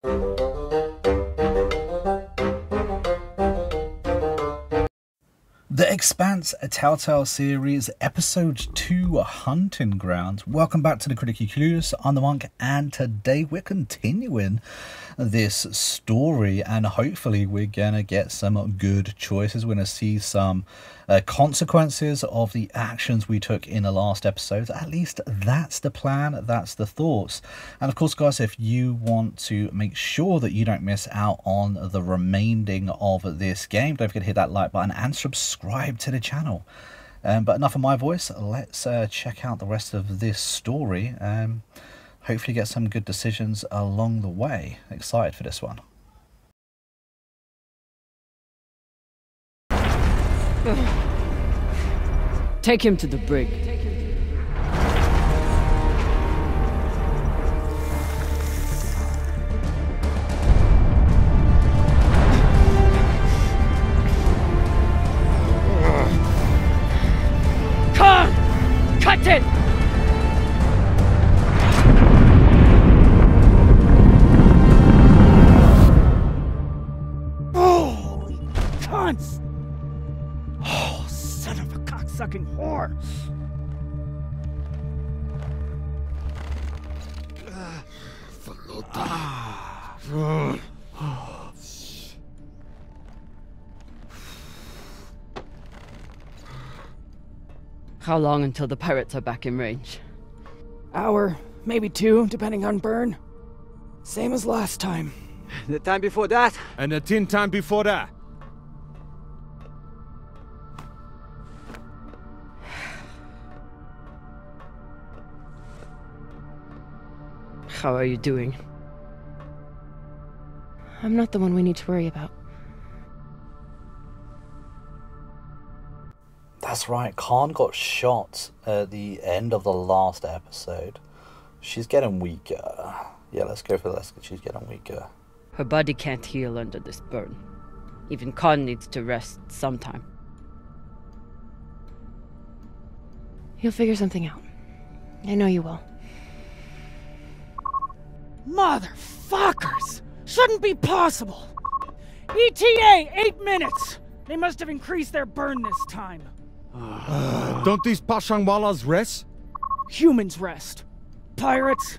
The Expanse, a Telltale series, episode 2, Hunting Grounds. Welcome back to the Critically Clueless. I'm the Monk, and today we're continuing this story, and hopefully we're gonna get some good choices. We're gonna see some consequences of the actions we took in the last episode. At least that's the plan, that's the thoughts. And of course, guys, if you want to make sure that you don't miss out on the remaining of this game, don't forget to hit that like button and subscribe to the channel. But enough of my voice, let's check out the rest of this story. Hopefully get some good decisions along the way. Excited for this one. Take him to the brig. Come! Cut it! Oh, cunts! Oh, son of a cocksucking whore! How long until the pirates are back in range? Hour, maybe 2, depending on burn. Same as last time. The time before that? And the 10 time before that. How are you doing? I'm not the one we need to worry about. That's right, Khan got shot at the end of the last episode. She's getting weaker. Yeah, let's go for this. She's getting weaker. Her body can't heal under this burn. Even Khan needs to rest sometime. You'll figure something out. I know you will. Motherfuckers! Shouldn't be possible! ETA, 8 minutes! They must have increased their burn this time. Don't these Pashangwalas rest? Humans rest. Pirates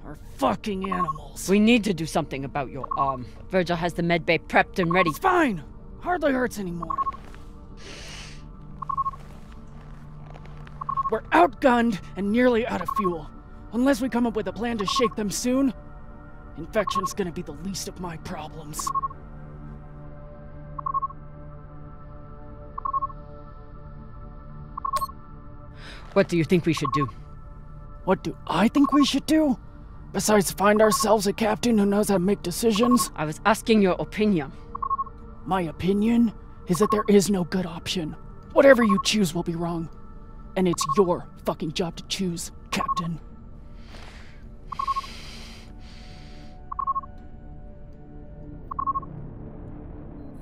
are fucking animals. We need to do something about your arm. Virgil has the medbay prepped and ready. It's fine. Hardly hurts anymore. We're outgunned and nearly out of fuel. Unless we come up with a plan to shake them soon, infection's gonna be the least of my problems. What do you think we should do? What do I think we should do? Besides find ourselves a captain who knows how to make decisions? I was asking your opinion. My opinion is that there is no good option. Whatever you choose will be wrong. And it's your fucking job to choose, Captain.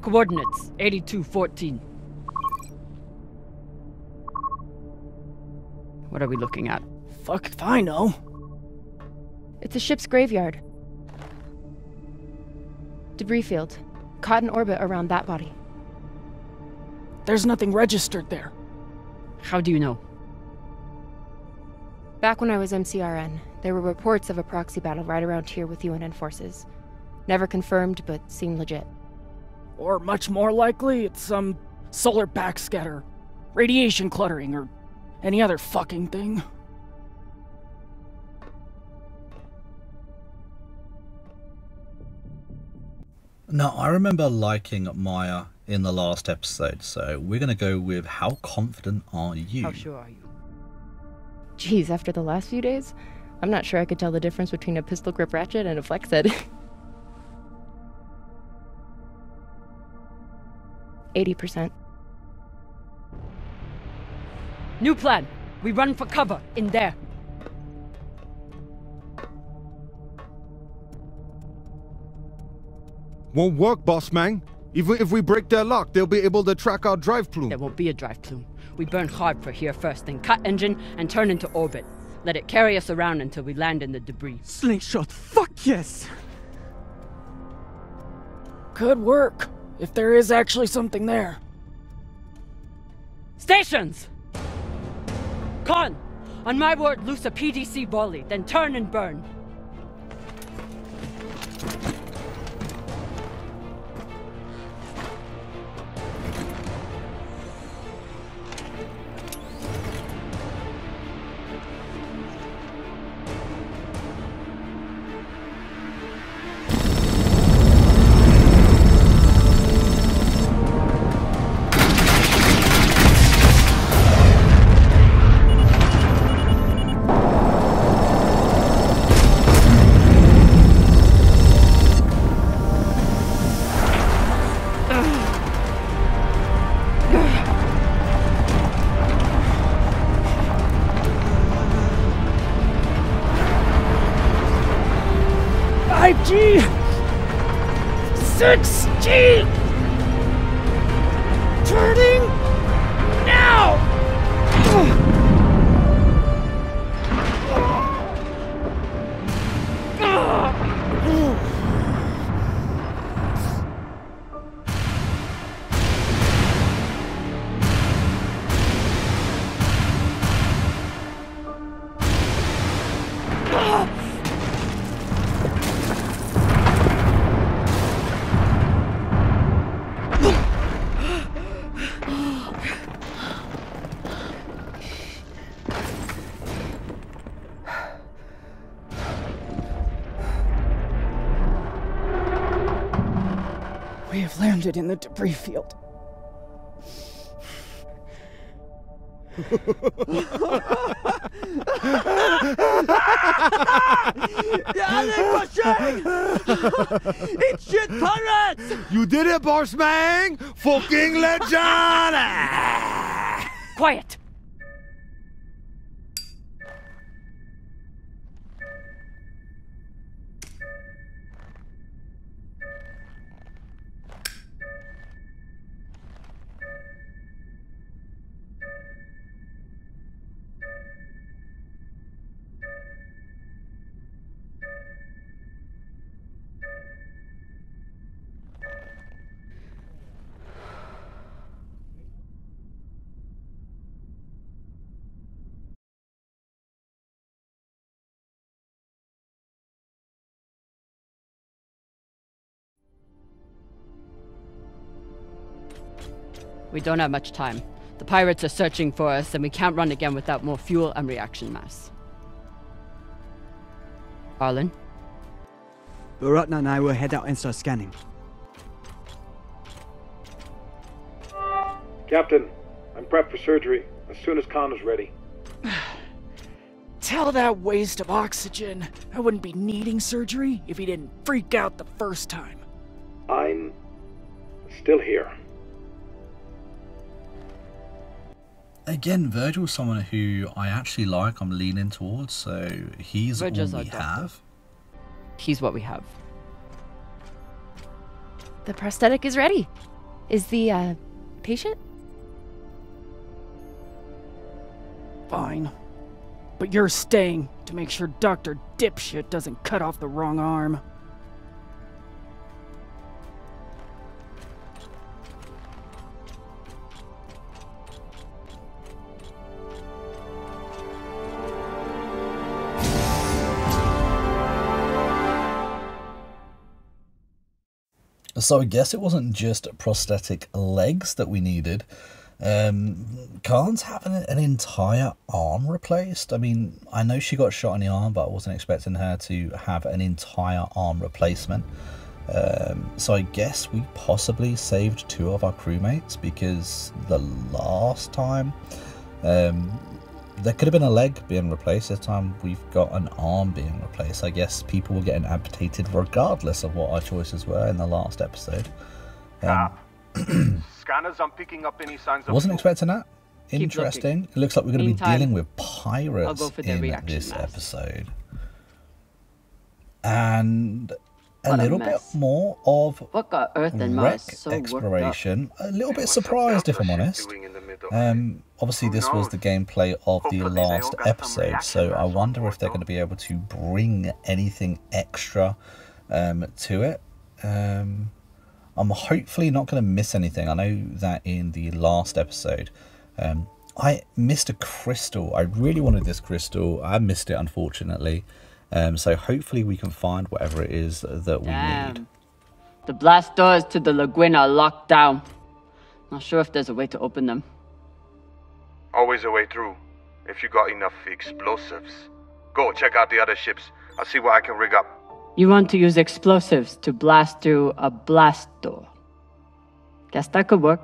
Coordinates, 8214. What are we looking at? Fuck if I know. It's a ship's graveyard. Debris field. Caught in orbit around that body. There's nothing registered there. How do you know? Back when I was MCRN, there were reports of a proxy battle right around here with UNN forces. Never confirmed, but seemed legit. Or much more likely, it's some solar backscatter, radiation cluttering, or any other fucking thing. Now, I remember liking Maya in the last episode, so we're going to go with how confident are you? How sure are you? Geez, after the last few days, I'm not sure I could tell the difference between a pistol grip ratchet and a flex head. 80%. New plan. We run for cover in there. Won't work, boss man. Even if we break their lock, they'll be able to track our drive plume. There won't be a drive plume. We burn hard for here first, then cut engine and turn into orbit. Let it carry us around until we land in the debris. Slingshot, fuck yes! Could work, if there is actually something there. Stations! Con! On my word, loose a PDC volley, then turn and burn. G 6G turning now. We have landed in the debris field. It's shit pirates! You did it, Bossman! Fucking legend! Quiet! We don't have much time. The pirates are searching for us, and we can't run again without more fuel and reaction mass. Arlen? Baratna and I will head out and start scanning. Captain, I'm prepped for surgery as soon as Khan is ready. Tell that waste of oxygen I wouldn't be needing surgery if he didn't freak out the first time. I'm still here. Again, Virgil's someone who I actually like, I'm leaning towards, so he's Virgil's all we our doctor. have. He's what we have. The prosthetic is ready. Is the, patient? Fine. But you're staying to make sure Dr. Dipshit doesn't cut off the wrong arm. So I guess it wasn't just prosthetic legs that we needed. Khan's having an entire arm replaced. I mean, I know she got shot in the arm, but I wasn't expecting her to have an entire arm replacement. So I guess we possibly saved 2 of our crewmates, because the last time there could have been a leg being replaced. This time we've got an arm being replaced. I guess people were getting amputated regardless of what our choices were in the last episode. Scanners aren't picking up any signs of Wasn't fuel. expecting that. Keep Interesting. looking. It looks like we're going to be Meantime, dealing with I'll pirates go for the in reaction this mask. episode. And a What a little bit mess. more of What got Earth and wreck Mars so worked up? exploration. A little bit What's surprised, the if I'm Delta ship honest. doing in the middle? Obviously, Who this was knows? the gameplay of the Hopefully they last all got some episode, reaction so I mass on wonder board, if they're though. going to be able to bring anything extra to it. I'm hopefully not going to miss anything. I know that in the last episode, I missed a crystal. I really wanted this crystal. I missed it, unfortunately. So hopefully we can find whatever it is that we need. The blast doors to the lagoon are locked down. Not sure if there's a way to open them. Always a way through, if you got enough explosives. Go, check out the other ships. I'll see what I can rig up. You want to use explosives to blast through a blast door. Guess that could work.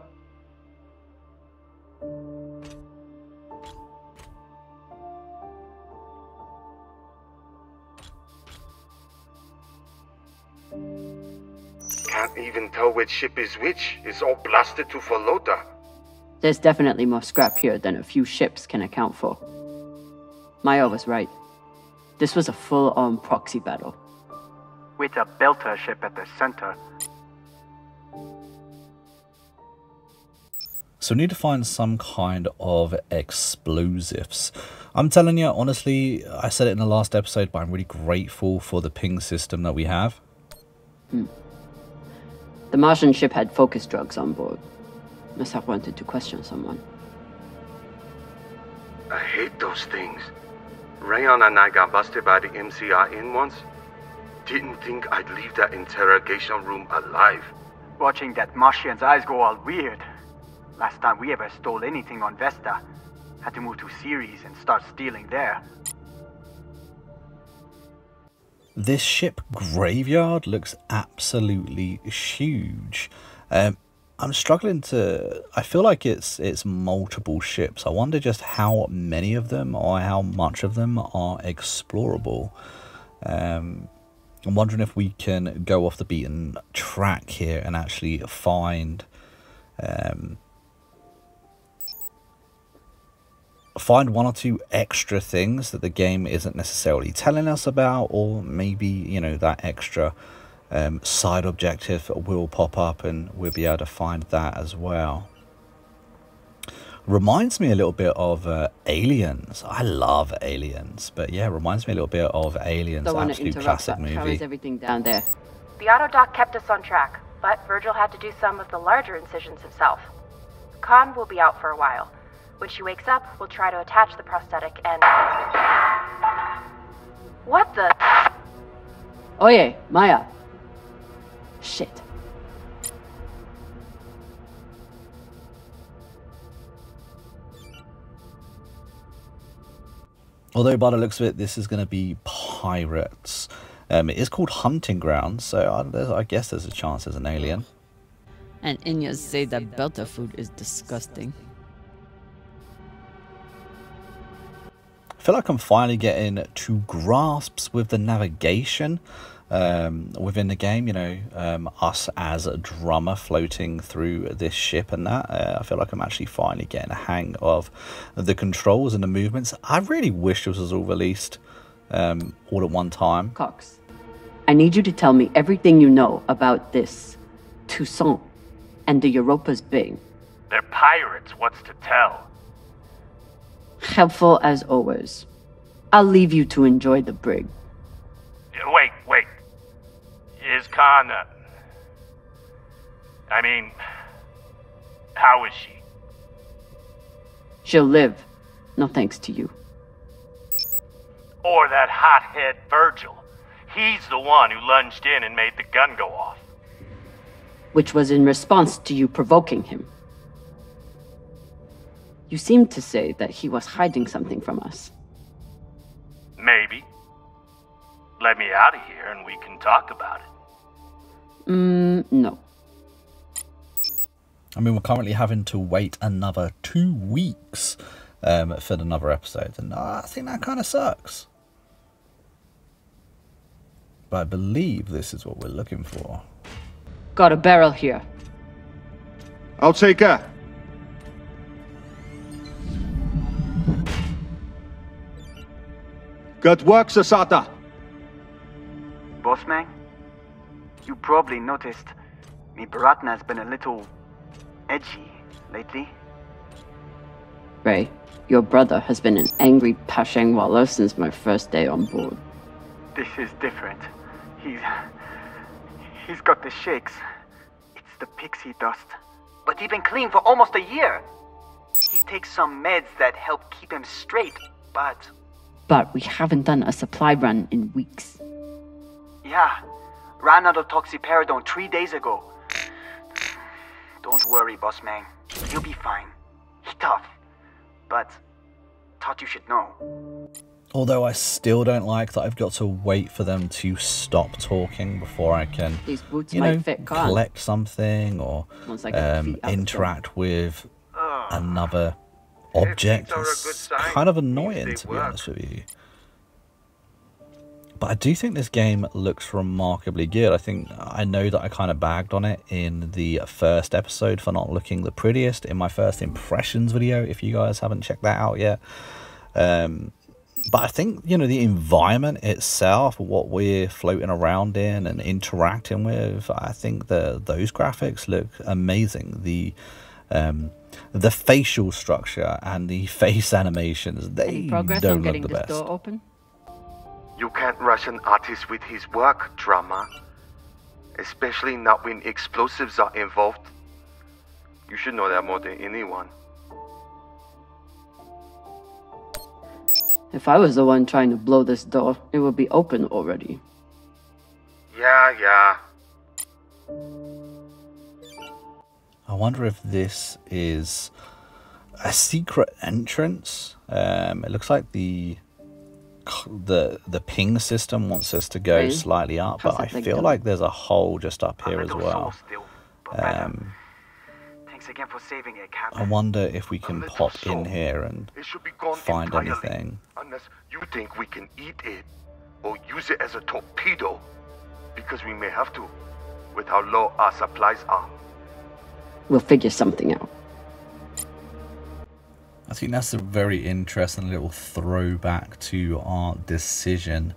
Can't even tell which ship is which. It's all blasted to Falota. There's definitely more scrap here than a few ships can account for. Maya was right. This was a full-on proxy battle. With a belter ship at the center. So we need to find some kind of explosives. I'm telling you, honestly, I said it in the last episode, but I'm really grateful for the ping system that we have. The Martian ship had focus drugs on board. Must have wanted to question someone. I hate those things. Rayon and I got busted by the MCR in once. Didn't think I'd leave that interrogation room alive. Watching that Martian's eyes go all weird. Last time we ever stole anything on Vesta. Had to move to Ceres and start stealing there. This ship graveyard looks absolutely huge. I'm struggling to... I feel like it's multiple ships. I wonder just how many of them or how much of them are explorable. I'm wondering if we can go off the beaten track here and actually find one or two extra things that the game isn't necessarily telling us about, or maybe, you know, that extra side objective will pop up and we'll be able to find that as well. Reminds me a little bit of Aliens. I love Aliens, but yeah, reminds me a little bit of Aliens. Absolute classic movie. How is everything down there? The autodoc kept us on track, but Virgil had to do some of the larger incisions himself. Khan will be out for a while. When she wakes up, we'll try to attach the prosthetic and... What the... Oye, Maya. Shit. Although by the looks of it, this is going to be pirates. It is called Hunting Grounds, so I guess there's a chance there's an alien. And Inyas say that belter food is disgusting. I feel like I'm finally getting to grasps with the navigation within the game, you know, us as a drummer floating through this ship and that. I feel like I'm actually finally getting a hang of the controls and the movements. I really wish this was all released all at one time. Cox, I need you to tell me everything you know about this Toussaint and the Europa's Bay. They're pirates, what's to tell? Helpful as always. I'll leave you to enjoy the brig. Wait. Is Khan... I mean... How is she? She'll live. No thanks to you. Or that hothead Virgil. He's the one who lunged in and made the gun go off. Which was in response to you provoking him. You seemed to say that he was hiding something from us. Maybe. Let me out of here and we can talk about it. No. I mean, we're currently having to wait another 2 weeks for another episode, and I think that kind of sucks. But I believe this is what we're looking for. Got a barrel here. I'll take her. Good work, Sasata. Bossman, you probably noticed me Baratna's been a little edgy lately. Ray, your brother has been an angry Pashang Wallow since my first day on board. This is different. He's got the shakes. It's the pixie dust, but he's been clean for almost a year. He takes some meds that help keep him straight, but... But we haven't done a supply run in weeks. Yeah, ran out of toxiperidone 3 days ago. Don't worry, boss man. He'll be fine. He's tough, but thought you should know. Although I still don't like that I've got to wait for them to stop talking before I can, These boots you know, might fit Khan. collect something or Once I get feet out interact with another object. It's kind of annoying, to be honest with you. But I do think this game looks remarkably good. I know that I kind of bagged on it in the first episode for not looking the prettiest in my first impressions video, if you guys haven't checked that out yet. But I think, you know, the environment itself, what we're floating around in and interacting with, I think those graphics look amazing. The facial structure and the face animations, they don't look the best. Door open? You can't rush an artist with his work, drama. Especially not when explosives are involved. You should know that more than anyone. If I was the one trying to blow this door, it would be open already. Yeah. I wonder if this is a secret entrance. It looks like the ping system wants us to go slightly up, but I feel like there's a hole just up here as well. Thanks again for saving it, Captain. I wonder if we can pop in here and find anything. Unless you think we can eat it or use it as a torpedo, because we may have to, with how low our supplies are. We'll figure something out. I think that's a very interesting little throwback to our decision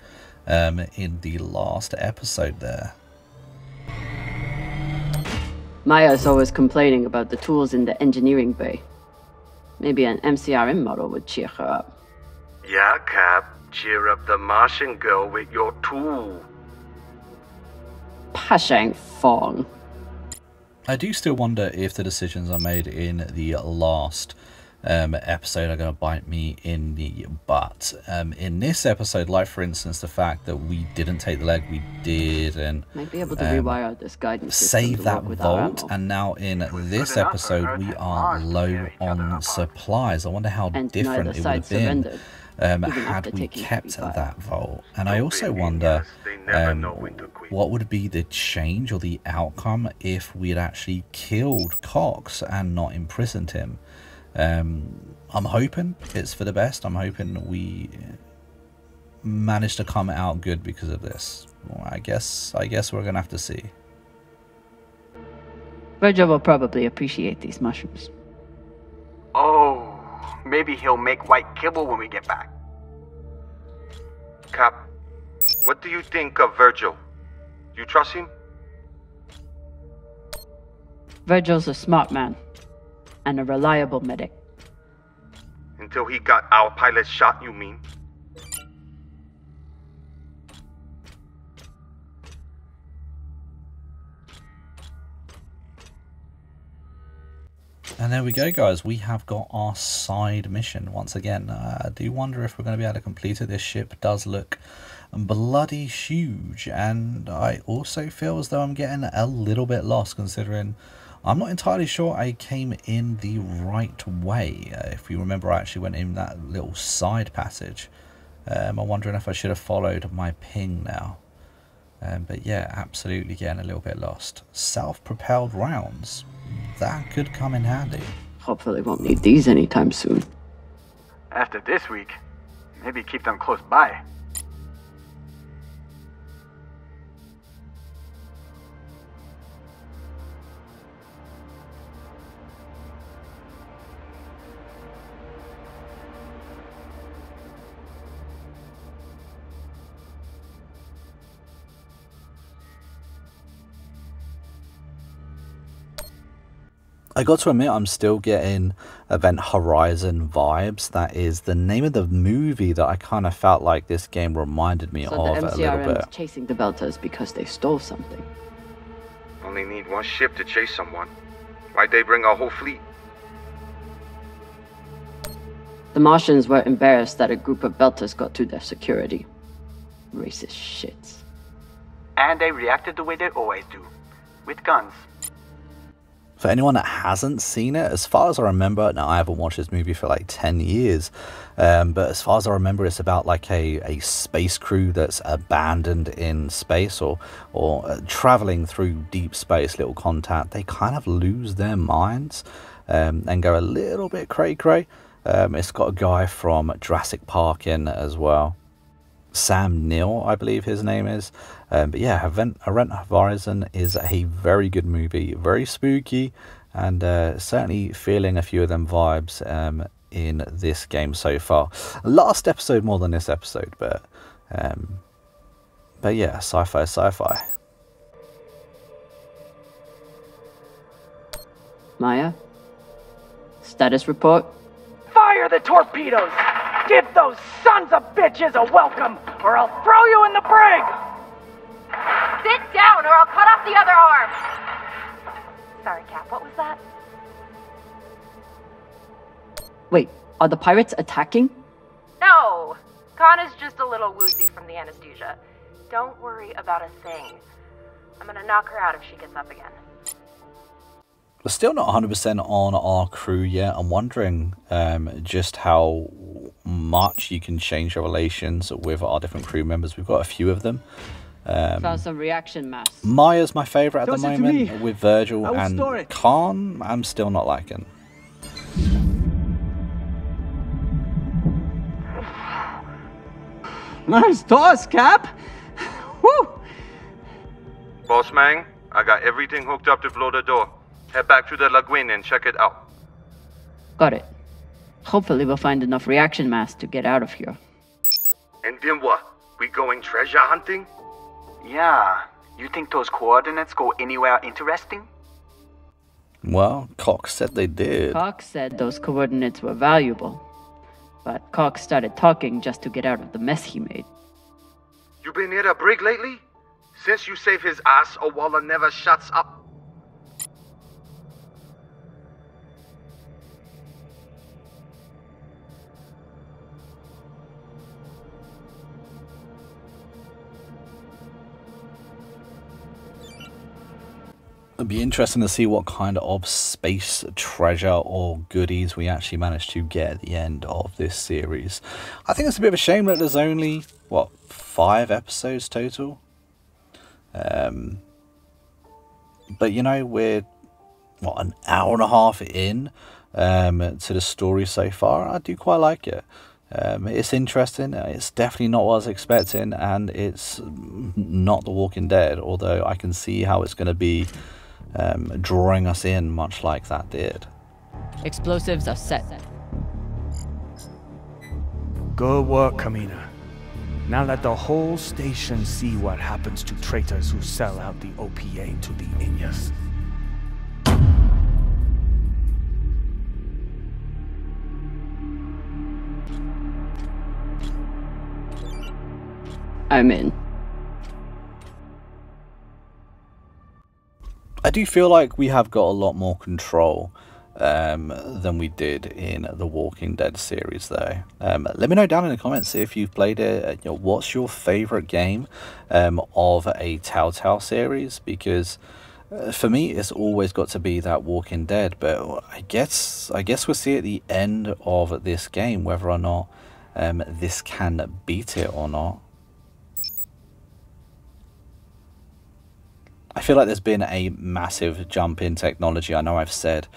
in the last episode there. Maya's always complaining about the tools in the engineering bay. Maybe an MCRM model would cheer her up. Yeah, Cap. Cheer up the Martian girl with your tool. Pashang Fong. I do still wonder if the decisions I made in the last episode are going to bite me in the butt. In this episode, like for instance, the fact that we didn't take the leg, we did, and might be able to rewire this guidance save that vault. And now in this episode, we are low on supplies. I wonder how different it would have been had we kept that vault. And I also wonder what would be the change or the outcome if we had actually killed Cox and not imprisoned him. I'm hoping it's for the best. I'm hoping we managed to come out good because of this. Well, I guess we're gonna have to see. Virgil will probably appreciate these mushrooms. Oh, maybe he'll make white kibble when we get back. Cap, what do you think of Virgil? You trust him? Virgil's a smart man. And a reliable medic. Until he got our pilot shot, you mean? And there we go, guys. We have got our side mission once again. I do wonder if we're going to be able to complete it. This ship does look bloody huge, and I also feel as though I'm getting a little bit lost, considering I'm not entirely sure I came in the right way. If you remember, I actually went in that little side passage. I'm wondering if I should have followed my ping now. But yeah, absolutely getting a little bit lost. Self-propelled rounds. That could come in handy. Hopefully won't need these anytime soon. After this week, maybe keep them close by. I got to admit, I'm still getting Event Horizon vibes. That is the name of the movie that I kind of felt like this game reminded me of a little bit. Chasing the Beltas because they stole something. Only need one ship to chase someone. Why'd they bring a whole fleet? The Martians were embarrassed that a group of Belters got to their security. Racist shits. And they reacted the way they always do. With guns. For anyone that hasn't seen it, as far as I remember, now I haven't watched this movie for like 10 years, but as far as I remember, it's about like a space crew that's abandoned in space or traveling through deep space, little contact. They kind of lose their minds and go a little bit cray-cray. It's got a guy from Jurassic Park in as well. Sam Neill, I believe his name is. But yeah, Event Horizon is a very good movie, very spooky, and certainly feeling a few of them vibes in this game so far. Last episode more than this episode, but yeah, sci-fi. Maya? Status report? Fire the torpedoes! Give those sons of bitches a welcome, or I'll throw you in the brig! Sit down or I'll cut off the other arm! Sorry, Cap, what was that? Wait, are the pirates attacking? No! Khan is just a little woozy from the anesthesia. Don't worry about a thing. I'm gonna knock her out if she gets up again. We're still not 100% on our crew yet. I'm wondering just how much you can change your relations with our different crew members. We've got a few of them. Found some reaction masks. Maya's my favourite at the Toss it to me. moment, with Virgil, I will and store it. Khan I'm still not liking. Nice toss, Cap! Woo! Boss man, I got everything hooked up to blow the door. Head back to the lagoon and check it out. Got it. Hopefully we'll find enough reaction masks to get out of here. And then what? We going treasure hunting? Yeah. You think those coordinates go anywhere interesting? Well, Cox said they did. Cox said those coordinates were valuable. But Cox started talking just to get out of the mess he made. You been near the brig lately? Since you save his ass, a Waller never shuts up. It'd be interesting to see what kind of space treasure or goodies we actually manage to get at the end of this series. I think it's a bit of a shame that there's only, 5 episodes total? But you know, we're, an hour and a half in to the story so far. I do quite like it. It's interesting. It's definitely not what I was expecting, and it's not The Walking Dead, although I can see how it's going to be drawing us in much like that did. Explosives are set. Good work, Kamina. Now let the whole station see what happens to traitors who sell out the OPA to the Inyas. I'm in. I do feel like we have got a lot more control than we did in the Walking Dead series, though. Let me know down in the comments if you've played it. What's your favorite game of a Telltale series? Because for me, it's always got to be that Walking Dead. But I guess we'll see at the end of this game whether or not this can beat it or not. I feel like there's been a massive jump in technology. I know I've said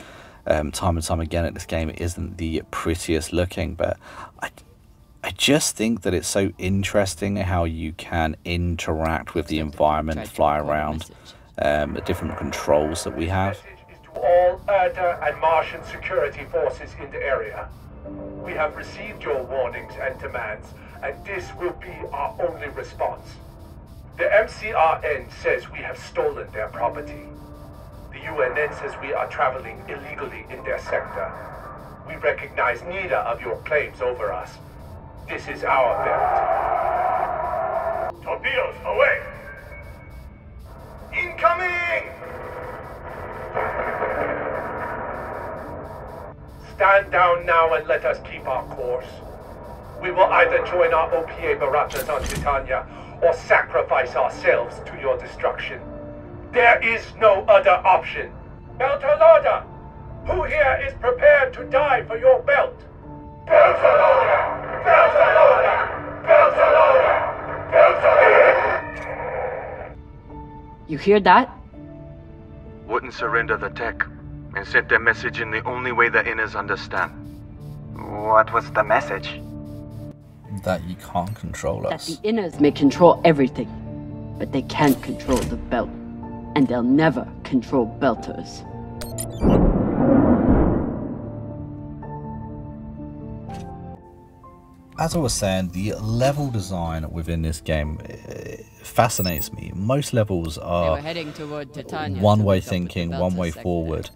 time and time again that this game isn't the prettiest looking, but I just think that it's so interesting how you can interact with the environment, fly around, the different controls that we have. To all Earther and Martian security forces in the area. We have received your warnings and demands, and this will be our only response. The MCRN says we have stolen their property. The UNN says we are traveling illegally in their sector. We recognize neither of your claims over us. This is our belt. Torpedoes, away! Incoming! stand down now and let us keep our course. We will either join our OPA Baratas on Titania or sacrifice ourselves to your destruction. There is no other option. Beltalowda! Who here is prepared to die for your belt? Beltalowda! Beltalowda! Beltalowda! Beltalowda! You hear that? Wouldn't surrender the tech, and sent their message in the only way the Inners understand. What was the message? That you can't control That us. the Inners may control everything, but they can't control the belt. And they'll never control Belters. As I was saying, the level design within this game fascinates me. Most levels are one-way thinking, one-way forward.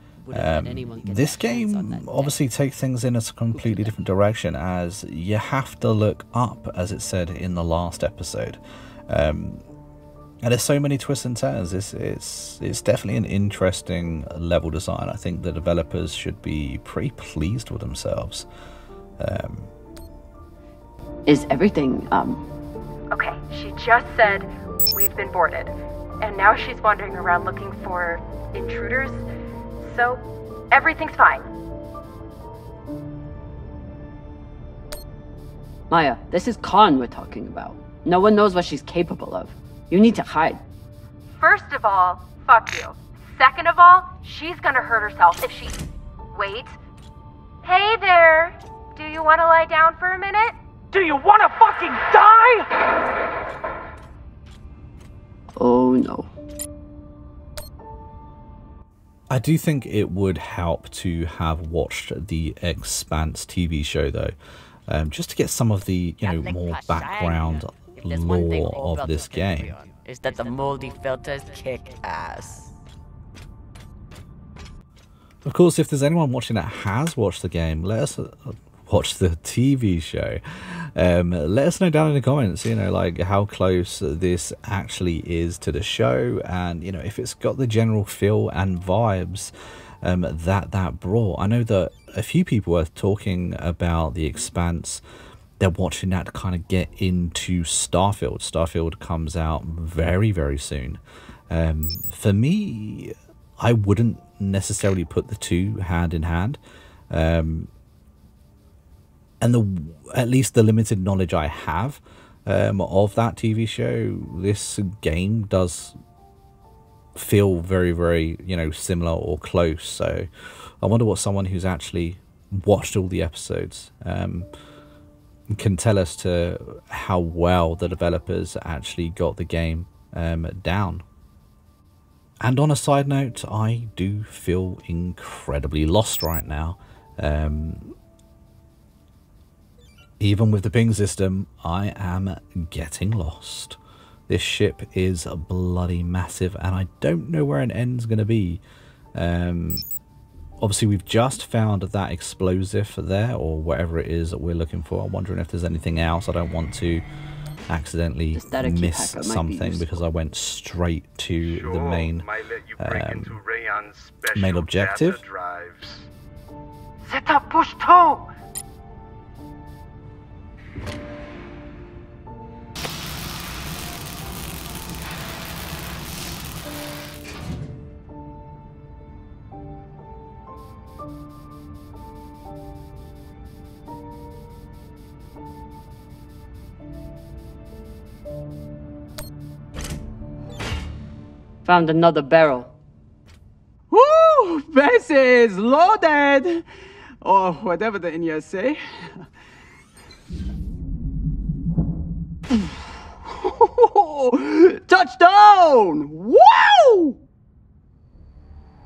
This game obviously takes things in a completely different direction, as you have to look up, as it said in the last episode. And there's so many twists and turns. It's definitely an interesting level design. I think the developers should be pretty pleased with themselves. Is everything, Okay, she just said we've been boarded. And now she's wandering around looking for intruders. So, everything's fine. Maya, this is Khan we're talking about. No one knows what she's capable of. You need to hide. First of all, fuck you. Second of all, she's gonna hurt herself if she... Wait. Hey there. Do you want to lie down for a minute? Do you want to fucking die? Oh no. I do think it would help to have watched the Expanse TV show, though, just to get some of the, more background lore of this game. Is that the moldy filters kick ass? Of course, if there's anyone watching that has watched the game, let us watch the TV show. Let us know down in the comments, like how close this actually is to the show, and if it's got the general feel and vibes that brought. I know that a few people were talking about the Expanse. They're watching that to kind of get into Starfield. Starfield comes out very, very soon. For me, I wouldn't necessarily put the two hand in hand. And at least the limited knowledge I have of that TV show, this game does feel very, very, similar or close. So I wonder what someone who's actually watched all the episodes can tell us to how well the developers actually got the game down. And on a side note, I do feel incredibly lost right now. Even with the ping system, I am getting lost. This ship is bloody massive, and I don't know where an end's going to be. Obviously, we've just found that explosive there, or whatever it is that we're looking for. I'm wondering if there's anything else. I don't want to accidentally miss something because I went straight to the main objective. Set up push toe! Found another barrel. Woo! This is loaded! Or whatever the Indians say. Touchdown! Wow!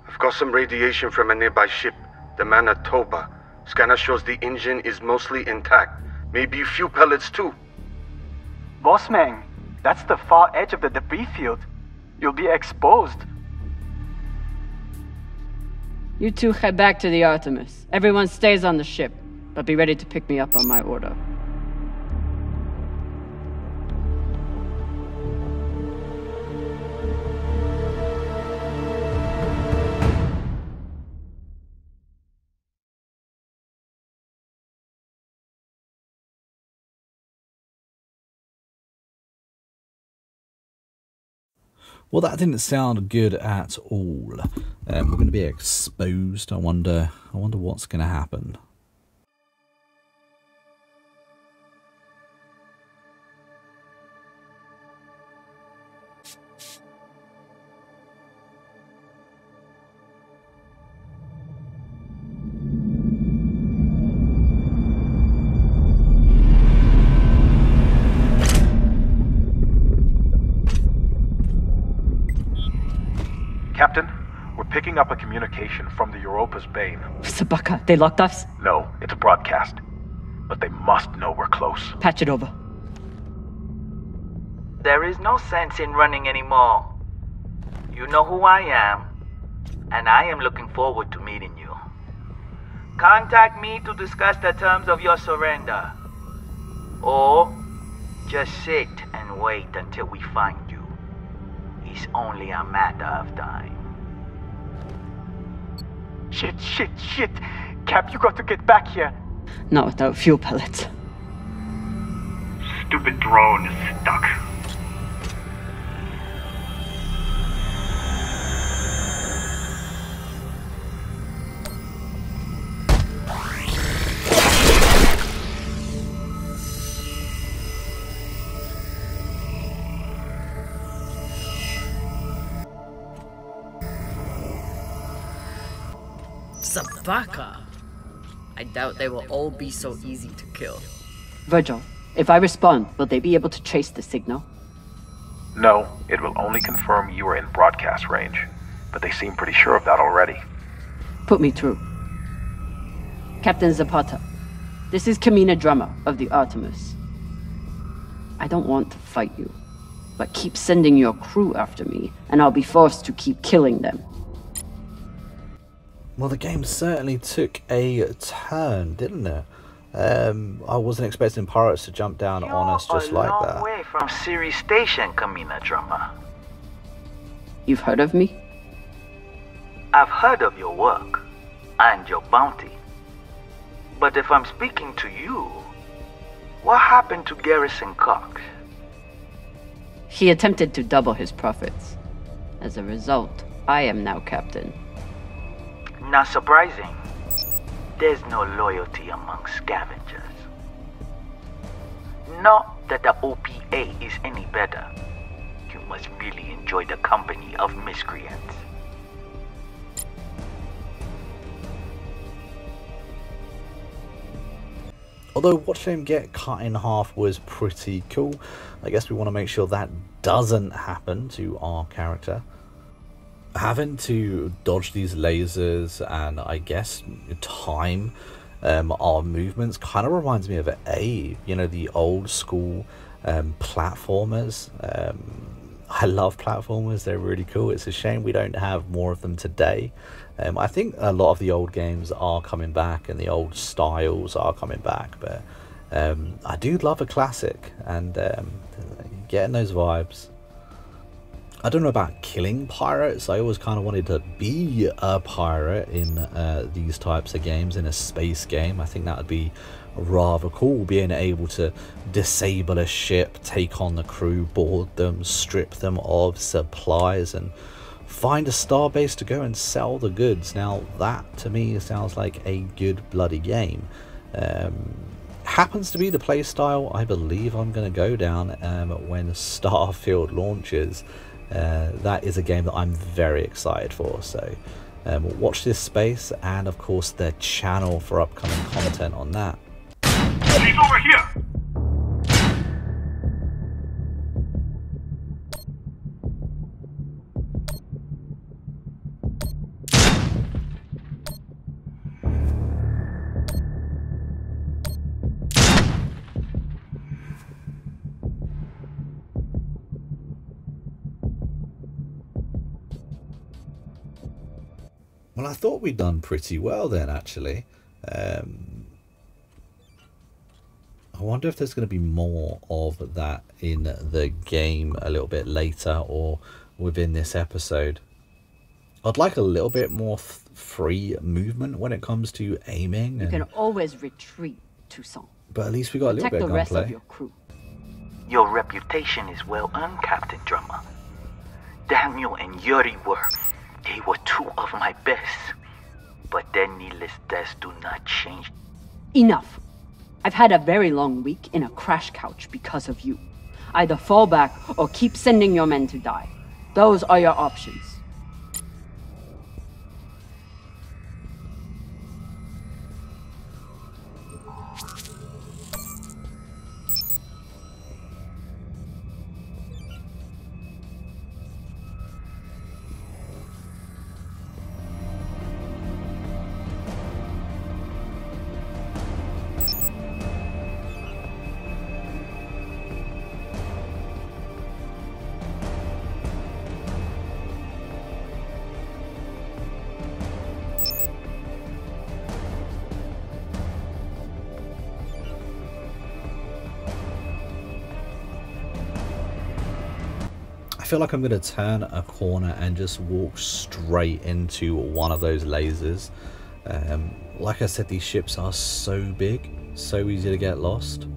I've got some radiation from a nearby ship, the Manitoba. Scanner shows the engine is mostly intact. Maybe a few pellets too. Bossman, that's the far edge of the debris field. You'll be exposed. You two head back to the Artemis. Everyone stays on the ship, but be ready to pick me up on my order. Well, that didn't sound good at all. We're going to be exposed. I wonder what's going to happen. Captain, we're picking up a communication from the Europa's Bane. Sabaka, they locked us? No, it's a broadcast. But they must know we're close. Patch it over. There is no sense in running anymore. You know who I am, and I am looking forward to meeting you. Contact me to discuss the terms of your surrender. Or just sit and wait until we find you. It's only a matter of time. Shit. Cap, you got to get back here. Not without fuel pellets. Stupid drone is stuck. Sabaka. I doubt they will all be so easy to kill. Virgil, if I respond, will they be able to trace the signal? No, it will only confirm you are in broadcast range. But they seem pretty sure of that already. Put me through. Captain Zapata, this is Kamina Drummer of the Artemis. I don't want to fight you, but keep sending your crew after me, and I'll be forced to keep killing them. Well, the game certainly took a turn, didn't it? I wasn't expecting pirates to jump down on us just like that. You're a long way from Siri Station, Kamina Drummer. You've heard of me? I've heard of your work and your bounty. But if I'm speaking to you, what happened to Garrison Cox? He attempted to double his profits. As a result, I am now captain. Not surprising. There's no loyalty among scavengers. Not that the OPA is any better. You must really enjoy the company of miscreants. Although watching him get cut in half was pretty cool, I guess we want to make sure that doesn't happen to our character. Having to dodge these lasers and I guess time our movements kind of reminds me of the old school platformers. I love platformers, they're really cool. It's a shame we don't have more of them today. I think a lot of the old games are coming back and the old styles are coming back, but I do love a classic and getting those vibes. I don't know about killing pirates. I always kind of wanted to be a pirate in these types of games, in a space game. I think that would be rather cool, being able to disable a ship, take on the crew, board them, strip them of supplies, and find a starbase to go and sell the goods. Now that to me sounds like a good bloody game. Happens to be the playstyle I believe I'm going to go down when Starfield launches. That is a game that I'm very excited for, so watch this space and of course the channel for upcoming content on that. She's over here! Well, I thought we'd done pretty well then, actually. I wonder if there's going to be more of that in the game a little bit later or within this episode. I'd like a little bit more free movement when it comes to aiming. You can always retreat, Toussaint. But at least we got a little bit of gunplay. Your reputation is well earned, Captain Drummer. Daniel and Yuri they were two of my best. But their needless deaths do not change. Enough. I've had a very long week in a crash couch because of you. Either fall back or keep sending your men to die. Those are your options. I feel like I'm going to turn a corner and just walk straight into one of those lasers. Like I said, these ships are so big, so easy to get lost.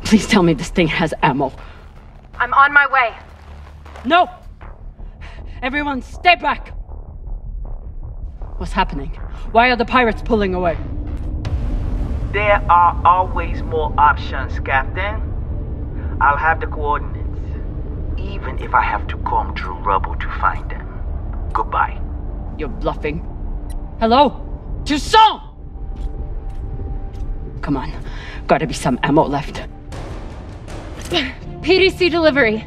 Please tell me this thing has ammo. I'm on my way. No! Everyone stay back! What's happening? Why are the pirates pulling away? There are always more options, Captain. I'll have the coordinates, even if I have to comb through rubble to find them. Goodbye. You're bluffing. Hello? Toussaint! Come on. Gotta be some ammo left. PDC delivery.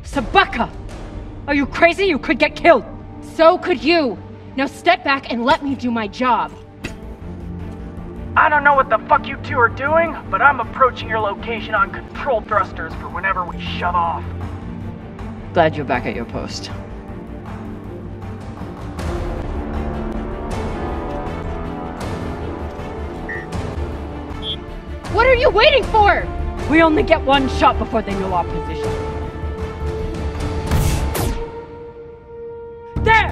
Sabaka! Are you crazy? You could get killed. So could you. Now step back and let me do my job. I don't know what the fuck you two are doing, but I'm approaching your location on control thrusters for whenever we shut off. Glad you're back at your post. What are you waiting for? We only get one shot before they know our position. There!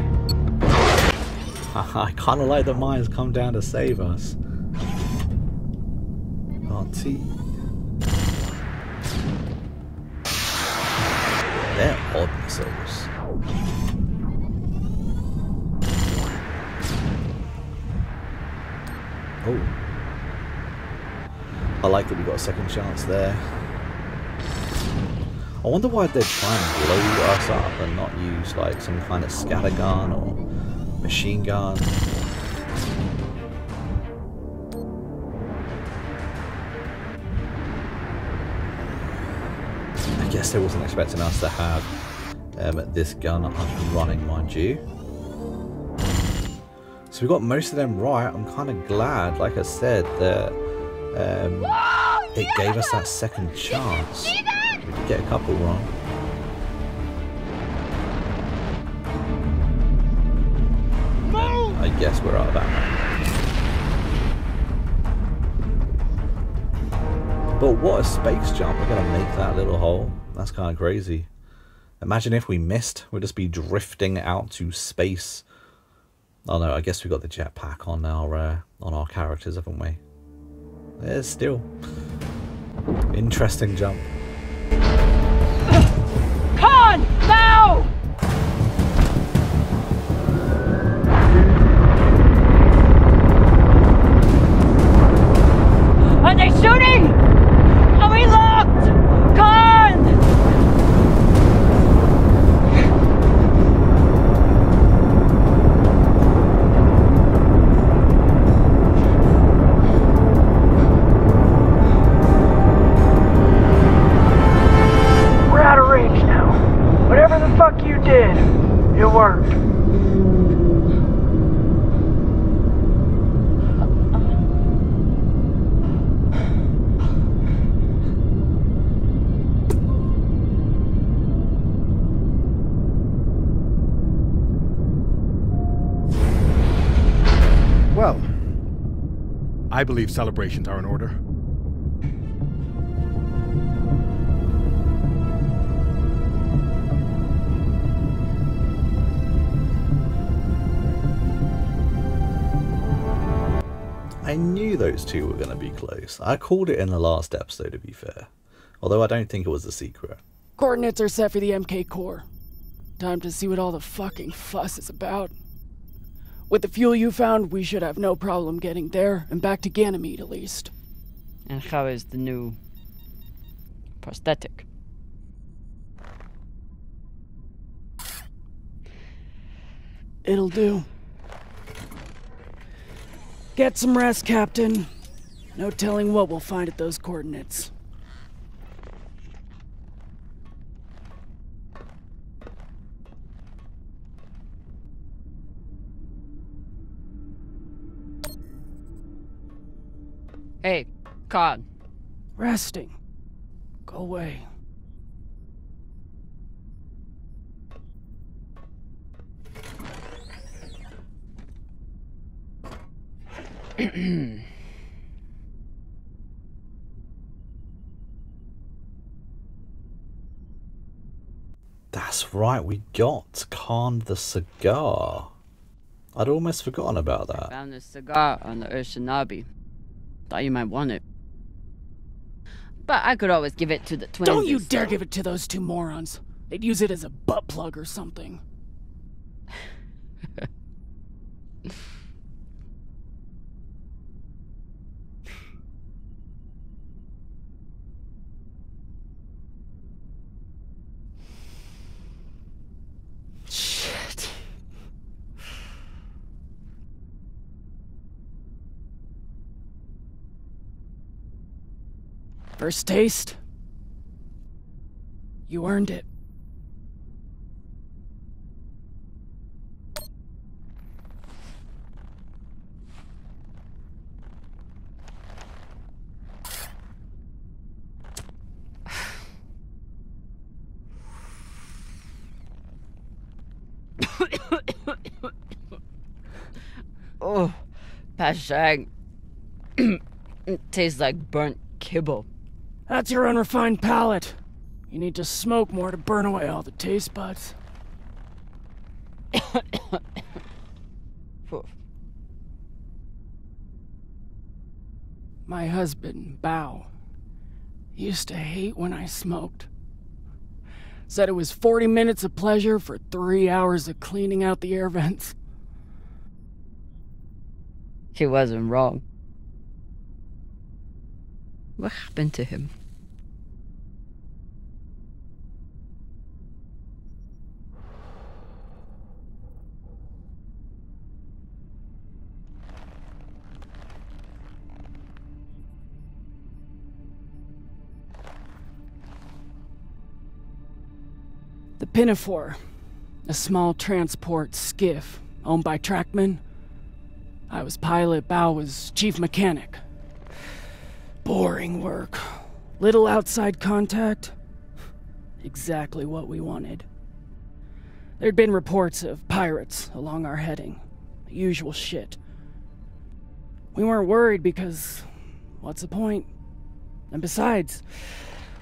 I kind of like the mines come down to save us. RT. They're odd missiles. Oh. I like that we got a second chance there. I wonder why they're trying to blow us up and not use like some kind of scattergun or machine gun. I guess they wasn't expecting us to have this gun up and running, mind you. So we got most of them right. I'm kind of glad, like I said, that it gave us that second chance. We did get a couple wrong. I guess we're out of ammo. But what a space jump. We're going to make that little hole. That's kind of crazy. Imagine if we missed. We'd just be drifting out to space. Oh no, I guess we got the jetpack on our characters, haven't we? There's still interesting jump. Khan, now! Are they shooting? Are we locked? Khan! We're out of range now. Whatever the fuck you Well, I believe celebrations are in order. I knew those two were going to be close. I called it in the last episode, to be fair. Although I don't think it was a secret. Coordinates are set for the MK core. Time to see what all the fucking fuss is about. With the fuel you found, we should have no problem getting there and back to Ganymede at least. And how is the new prosthetic? It'll do. Get some rest, Captain. No telling what we'll find at those coordinates. Hey, Con. Resting. Go away. That's right, we got Khan the cigar. I'd almost forgotten about that. Found a cigar on the Urshanabi. Thought you might want it. But I could always give it to the twins. Don't you dare give it to those two morons. They'd use it as a butt plug or something. Shit. First taste? You earned it. Oh, Pashang. It tastes like burnt kibble. That's your unrefined palate. You need to smoke more to burn away all the taste buds. My husband, Bao, used to hate when I smoked. Said it was 40 minutes of pleasure for 3 hours of cleaning out the air vents. He wasn't wrong. What happened to him? The Pinafore, a small transport skiff owned by Trackman. I was pilot, Bao was chief mechanic. Boring work. Little outside contact. Exactly what we wanted. There'd been reports of pirates along our heading. The usual shit. We weren't worried because, what's the point? And besides,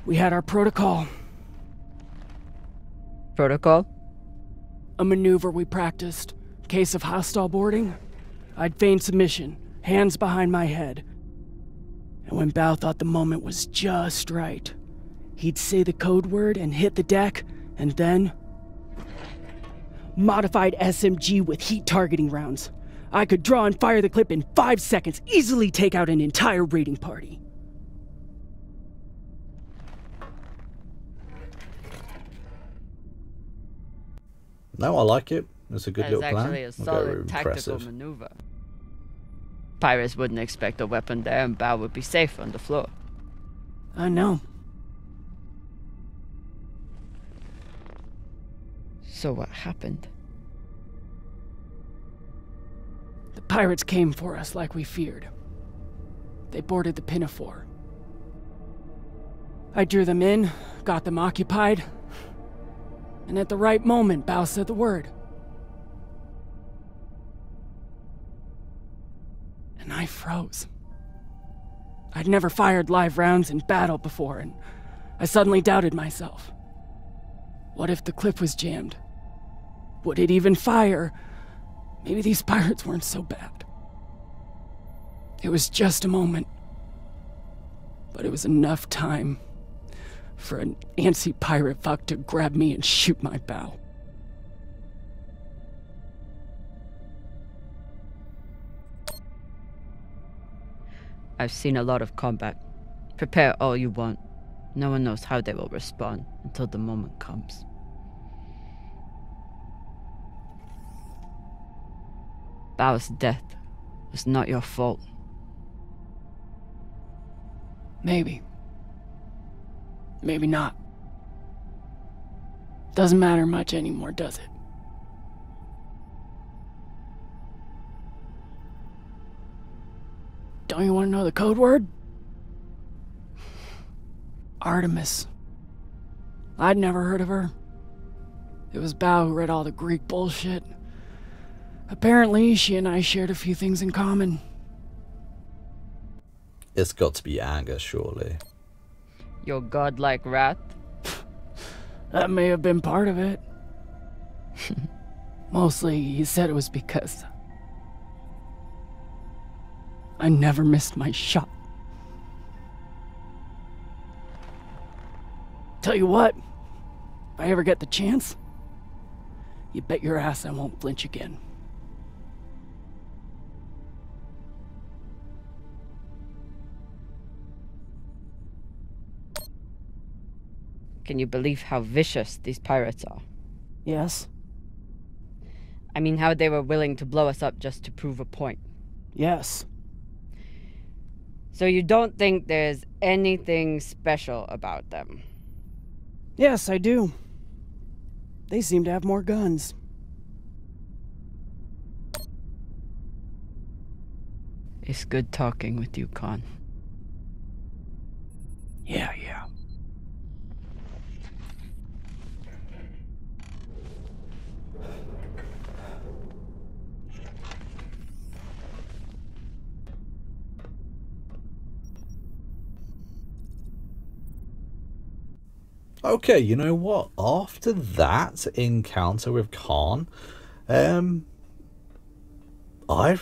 we had our protocol. Protocol? A maneuver we practiced. Case of hostile boarding, I'd feign submission, hands behind my head. And when Bao thought the moment was just right, he'd say the code word and hit the deck, and then... Modified SMG with heat targeting rounds. I could draw and fire the clip in 5 seconds, easily take out an entire raiding party. No, I like it. It's a good little plan. Actually a solid tactical maneuver. Pirates wouldn't expect a weapon there, and Bao would be safe on the floor. I know. So what happened? The pirates came for us like we feared. They boarded the Pinafore. I drew them in, got them occupied, and at the right moment, Bao said the word. and I froze. I'd never fired live rounds in battle before, and I suddenly doubted myself. What if the clip was jammed? Would it even fire? Maybe these pirates weren't so bad. It was just a moment, but it was enough time for an antsy pirate fuck to grab me and shoot my bow. I've seen a lot of combat. Prepare all you want. No one knows how they will respond until the moment comes. Bao's death was not your fault. Maybe. Maybe not. Doesn't matter much anymore, does it? Don't you want to know the code word? Artemis. I'd never heard of her. It was Bao who read all the Greek bullshit. Apparently, she and I shared a few things in common. It's got to be anger, surely. Your godlike wrath? That may have been part of it. Mostly, he said it was because I never missed my shot. Tell you what, if I ever get the chance, you bet your ass I won't flinch again. Can you believe how vicious these pirates are? Yes. I mean, how they were willing to blow us up just to prove a point. Yes. So you don't think there's anything special about them? Yes, I do. They seem to have more guns. It's good talking with you, Khan. Yeah. Okay, you know what? After that encounter with Khan, I've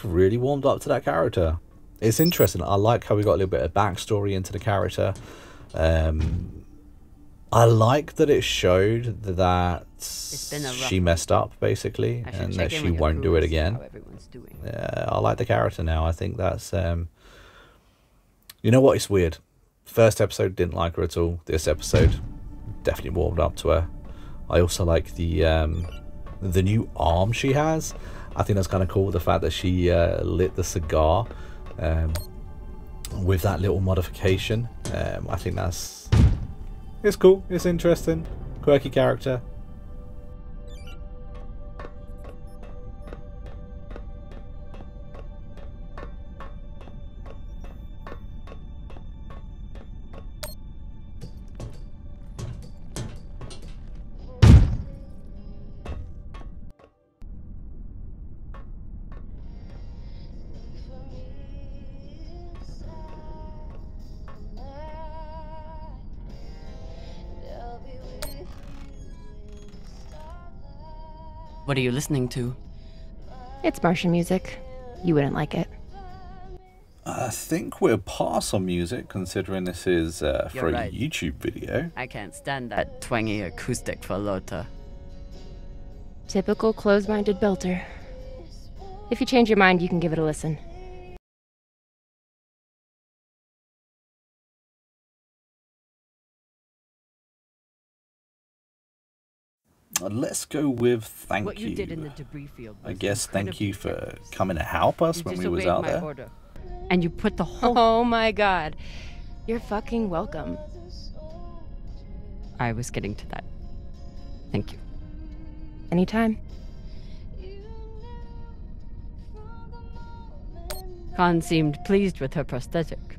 really warmed up to that character. It's interesting. I like how we got a little bit of backstory into the character. I like that it showed that she messed up, basically, and that she won't do it again. Yeah, I like the character now. I think that's... You know what? It's weird. First episode, didn't like her at all. This episode... definitely warmed up to her. I also like the new arm she has. I think that's kind of cool. The fact that she lit the cigar with that little modification. I think it's cool. It's interesting. Quirky character. What are you listening to? It's Martian music. You wouldn't like it. I think we're past on music, considering this is for You're right. a YouTube video. I can't stand that twangy acoustic for Lota. Typical closed-minded belter. If you change your mind, you can give it a listen. Let's go with thank What you you. did in the debris field I was guess thank you incredibly for coming to help us You when we was disobeyed out my there. order. And you put the whole... Oh my god. You're fucking welcome. I was getting to that. Thank you. Anytime. Khan seemed pleased with her prosthetic.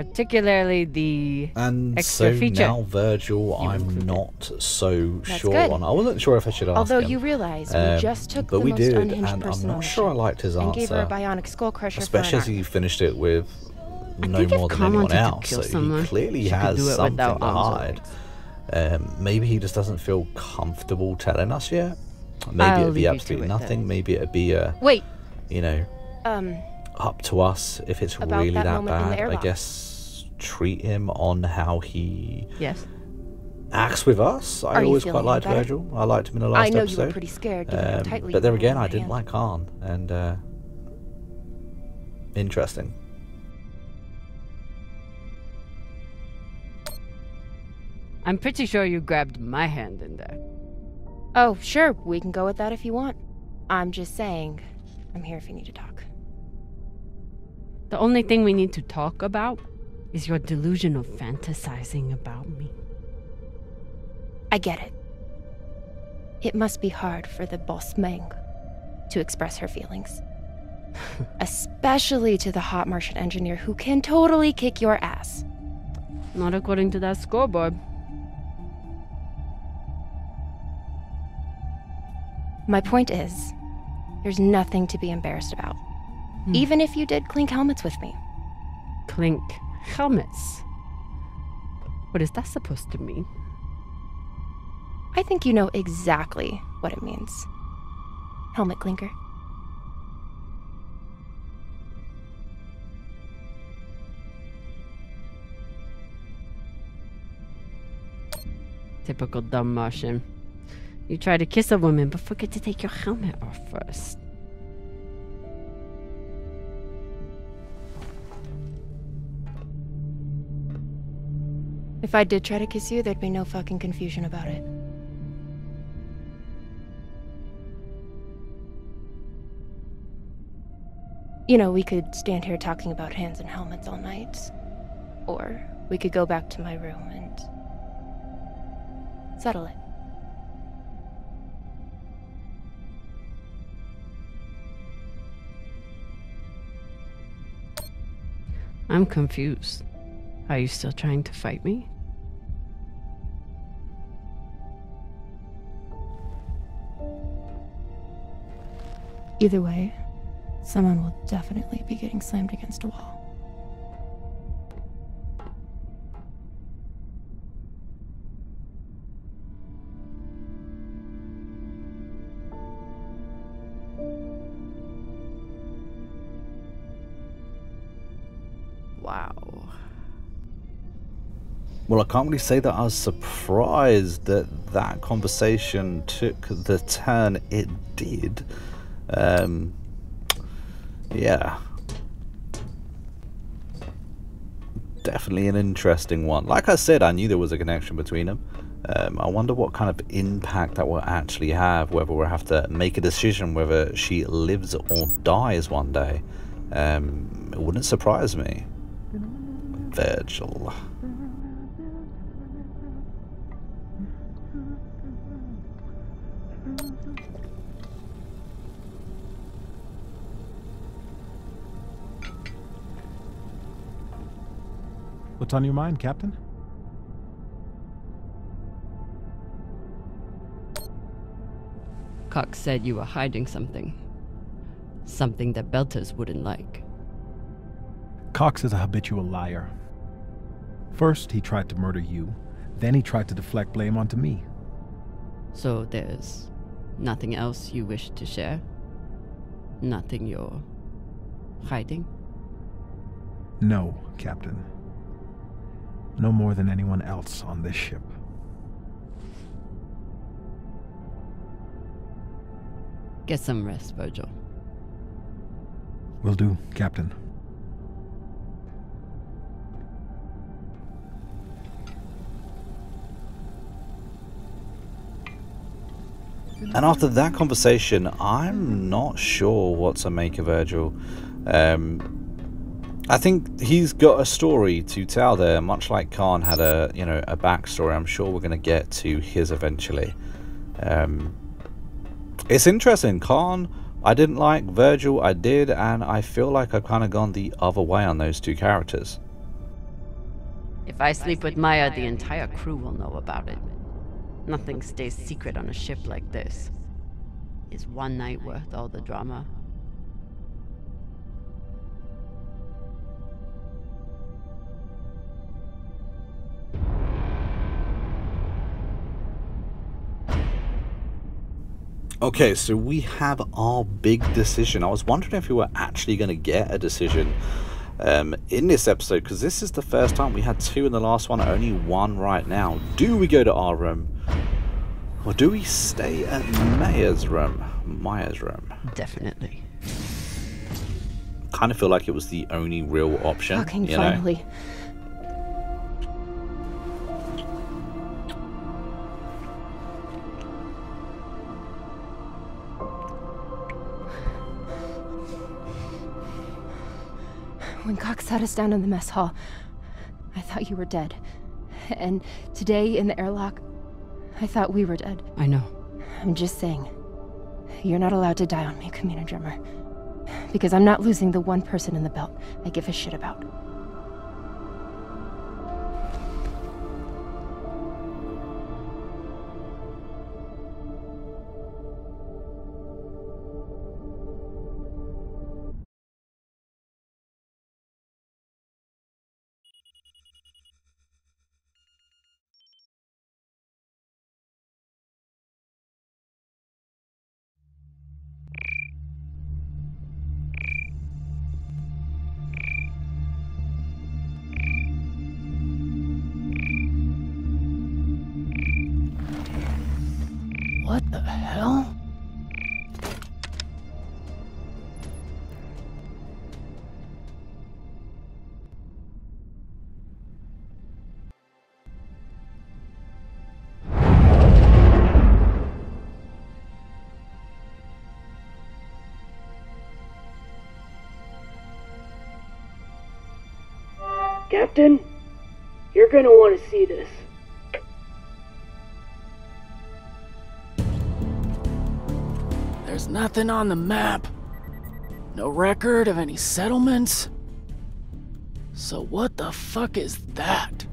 Particularly the And extra so feature. now Virgil, I'm not so That's sure good. on. I wasn't sure if I should ask Although him. you realize we just took but the we most did, unhinged and person I'm on not the sure I ship liked his and gave her a answer. bionic skull crusher Especially for as an he arm. finished it with no think if more than Khan anyone wanted to else. kill So someone, he clearly she could has do it something without to arms hide. Maybe he just doesn't feel comfortable telling us yet. Maybe I'll it'd be leave you to absolutely it nothing. then. Maybe it'd be Wait. you know, up to us if it's About really that that moment in the bad. I airlock. guess treat him on how he Yes. acts with us. I Are you always feeling quite liked better? Virgil. I liked him in the last I know episode. you were pretty scared given how tightly but you there were again, holding I my didn't hand. like Khan, and interesting. I'm pretty sure you grabbed my hand in there. Oh, sure, we can go with that if you want. I'm just saying, I'm here if you need to talk. The only thing we need to talk about is your delusion of fantasizing about me. I get it. It must be hard for the boss Meng to express her feelings. Especially to the hot Martian engineer who can totally kick your ass. Not according to that scoreboard. My point is, there's nothing to be embarrassed about. Even if you did clink helmets with me. Clink helmets? What is that supposed to mean? I think you know exactly what it means. Helmet clinker. Typical dumb Martian. You try to kiss a woman, but forget to take your helmet off first. If I did try to kiss you, there'd be no fucking confusion about it. You know, we could stand here talking about hands and helmets all night. Or we could go back to my room and settle it. I'm confused. Are you still trying to fight me? Either way, someone will definitely be getting slammed against a wall. Wow. Well, I can't really say that I was surprised that that conversation took the turn it did. Yeah. Definitely an interesting one. Like I said, I knew there was a connection between them. I wonder what kind of impact that will actually have, whether we'll have to make a decision whether she lives or dies one day. It wouldn't surprise me. Virgil. What's on your mind, Captain? Cox said you were hiding something. Something that Belters wouldn't like. Cox is a habitual liar. First, he tried to murder you. Then he tried to deflect blame onto me. So there's nothing else you wish to share? Nothing you're hiding? No, Captain. No more than anyone else on this ship. Get some rest, Virgil. Will do, Captain. And after that conversation, I'm not sure what to make of Virgil. I think he's got a story to tell there, much like Khan had a backstory. I'm sure we're going to get to his eventually. It's interesting. Khan, I didn't like. Virgil, I did, and I feel like I've kind of gone the other way on those two characters. If I sleep with Maya, the entire crew will know about it. Nothing stays secret on a ship like this. Is one night worth all the drama? Okay, so we have our big decision. I was wondering if we were actually going to get a decision in this episode, because this is the first time. We had 2 in the last one, only 1 right now. Do we go to our room, or do we stay at Maya's room? Definitely. Kind of feel like it was the only real option. Fucking finally. When Cox sat us down in the mess hall, I thought you were dead. And today in the airlock, I thought we were dead. I know. I'm just saying, you're not allowed to die on me, Kamina Drummer. Because I'm not losing the one person in the belt I give a shit about. What the hell? Captain, you're gonna want to see this. There's nothing on the map. No record of any settlements. So what the fuck is that?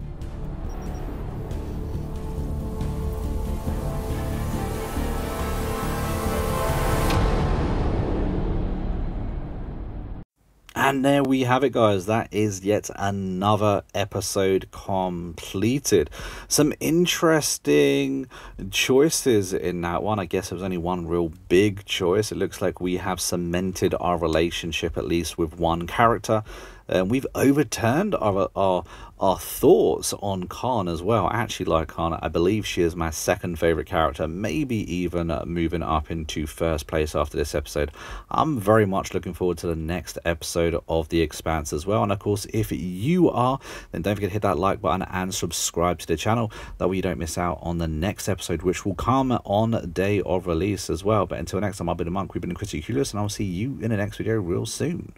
And there we have it, guys. That is yet another episode completed. Some interesting choices in that one. I guess there was only one real big choice. It looks like we have cemented our relationship, at least with one character. We've overturned our thoughts on Khan as well. I actually like Khan. I believe she is my second favorite character, maybe even moving up into first place after this episode. I'm very much looking forward to the next episode of The Expanse as well. And of course, if you are, then don't forget to hit that like button and subscribe to the channel. That way you don't miss out on the next episode, which will come on day of release as well. But until next time, I've been the Monk, we've been Critically Curious, and I'll see you in the next video real soon.